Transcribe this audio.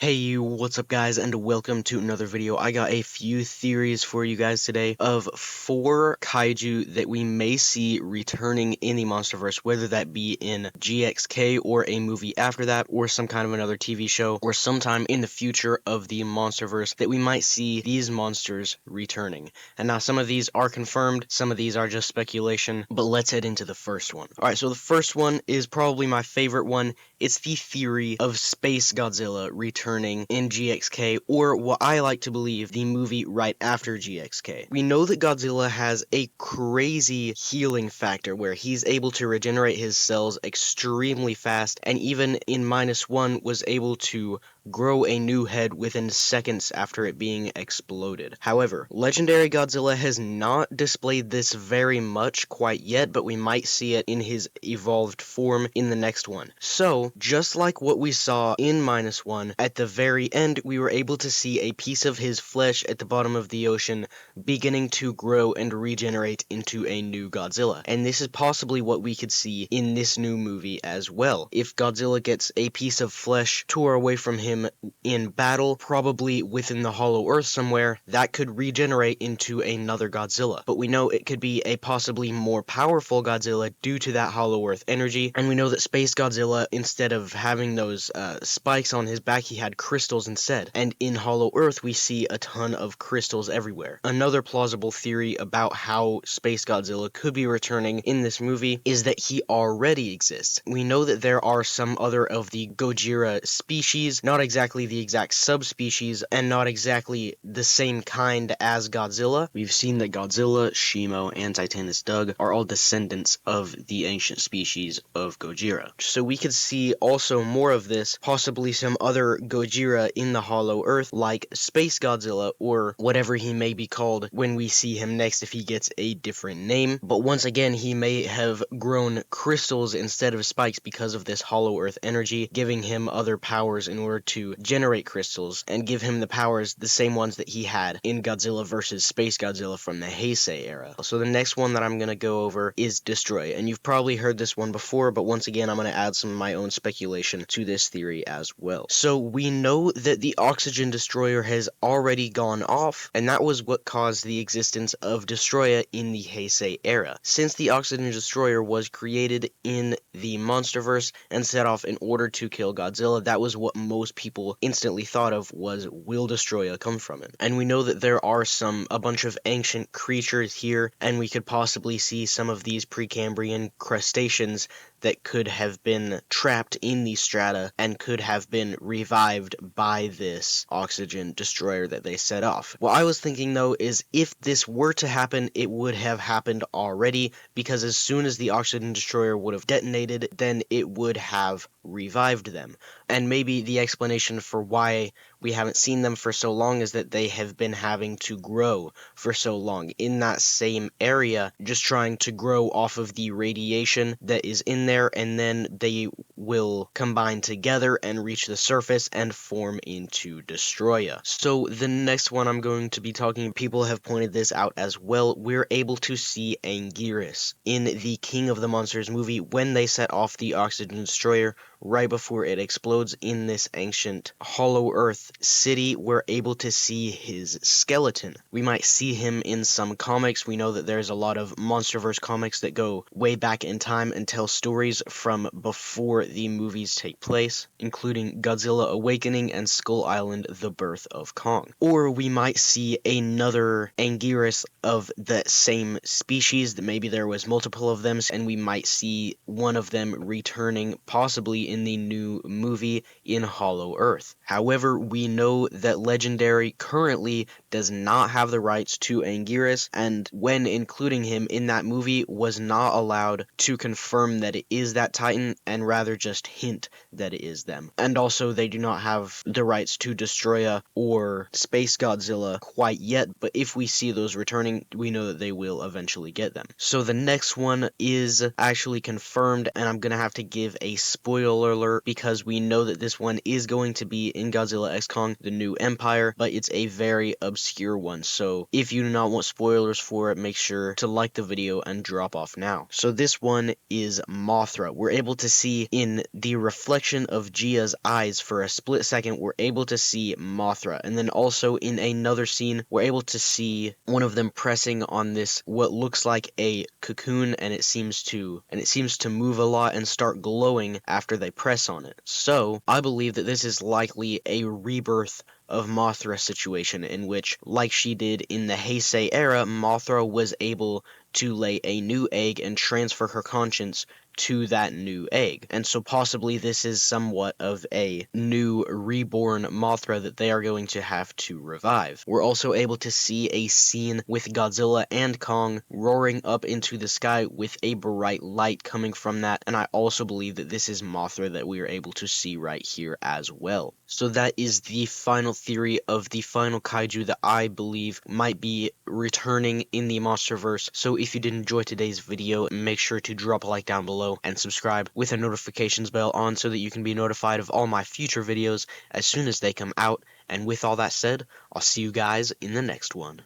Hey you, what's up guys, and welcome to another video. I got a few theories for you guys today of 4 kaiju that we may see returning in the Monsterverse, whether that be in GXK or a movie after that, or some kind of another TV show, or sometime in the future of the Monsterverse that we might see these monsters returning. And now some of these are confirmed, some of these are just speculation, but let's head into the first one. Alright, so the first one is probably my favorite one. It's the theory of Spacegodzilla returning in GXK, or what I like to believe, the movie right after GXK. We know that Godzilla has a crazy healing factor where he's able to regenerate his cells extremely fast, and even in -1 was able to grow a new head within seconds after it being exploded. However, Legendary Godzilla has not displayed this very much quite yet, but we might see it in his evolved form in the next one. So, just like what we saw in -1, at the very end we were able to see a piece of his flesh at the bottom of the ocean beginning to grow and regenerate into a new Godzilla. And this is possibly what we could see in this new movie as well. If Godzilla gets a piece of flesh tore away from him in battle, probably within the Hollow Earth somewhere, that could regenerate into another Godzilla. But we know it could be a possibly more powerful Godzilla due to that Hollow Earth energy, and we know that Spacegodzilla, instead of having those spikes on his back, he had crystals instead. And in Hollow Earth, we see a ton of crystals everywhere. Another plausible theory about how Spacegodzilla could be returning in this movie is that he already exists. We know that there are some other of the Gojira species, not exactly the exact subspecies, and not exactly the same kind as Godzilla. We've seen that Godzilla, Shimo, and Titanus Doug are all descendants of the ancient species of Gojira. So we could see also more of this, possibly some other Gojira in the Hollow Earth, like Spacegodzilla, or whatever he may be called when we see him next if he gets a different name. But once again, he may have grown crystals instead of spikes because of this Hollow Earth energy, giving him other powers in order to generate crystals, and give him the powers, the same ones that he had in Godzilla vs. Spacegodzilla from the Heisei era. So the next one that I'm going to go over is Destoroyah, and you've probably heard this one before, but once again I'm going to add some of my own speculation to this theory as well. So we know that the oxygen destroyer has already gone off, and that was what caused the existence of Destoroyah in the Heisei era. Since the oxygen destroyer was created in the Monsterverse and set off in order to kill Godzilla, that was what most people instantly thought of was, will Destoroyah come from it? And we know that there are a bunch of ancient creatures here, and we could possibly see some of these Precambrian crustaceans that could have been trapped in the strata and could have been revived by this oxygen destroyer that they set off. What I was thinking though is if this were to happen, it would have happened already, because as soon as the oxygen destroyer would have detonated, then it would have revived them. And maybe the explanation for why we haven't seen them for so long is that they have been having to grow for so long in that same area, just trying to grow off of the radiation that is in there, and then they will combine together and reach the surface and form into Destoroyah. So the next one I'm going to be talking, people have pointed this out as well, we're able to see Anguirus in the King of the Monsters movie when they set off the oxygen destroyer right before it explodes in this ancient Hollow Earth city. We're able to see his skeleton. We might see him in some comics. We know that there's a lot of Monsterverse comics that go way back in time and tell stories from before the movies take place, including Godzilla Awakening and Skull Island: The Birth of Kong. Or we might see another Anguirus of the same species, that maybe there was multiple of them, and we might see one of them returning possibly in the new movie in Hollow Earth. However, we know that Legendary currently does not have the rights to Anguirus, and when including him in that movie was not allowed to confirm that it is that Titan, and rather just hint that it is them. And also they do not have the rights to Destoroyah or Spacegodzilla quite yet, but if we see those returning, we know that they will eventually get them. So the next one is actually confirmed, and I'm gonna have to give a spoiler alert because we know that this one is going to be in Godzilla X Kong, the New Empire, but it's a very obscure one. So if you do not want spoilers for it, make sure to like the video and drop off now. So this one is Mothra. We're able to see in the reflection of Gia's eyes for a split second, we're able to see Mothra. And then also in another scene, we're able to see one of them pressing on this what looks like a cocoon, and it seems to move a lot and start glowing after they press on it. So I believe that this is likely a rebirth of Mothra situation, in which, like she did in the Heisei era, Mothra was able to lay a new egg and transfer her conscience to that new egg. And so possibly this is somewhat of a new reborn Mothra that they are going to have to revive. We're also able to see a scene with Godzilla and Kong roaring up into the sky with a bright light coming from that, and I also believe that this is Mothra that we are able to see right here as well. So that is the final theory of the final kaiju that I believe might be returning in the Monsterverse. So if you did enjoy today's video, make sure to drop a like down below and subscribe with a notifications bell on so that you can be notified of all my future videos as soon as they come out. And with all that said, I'll see you guys in the next one.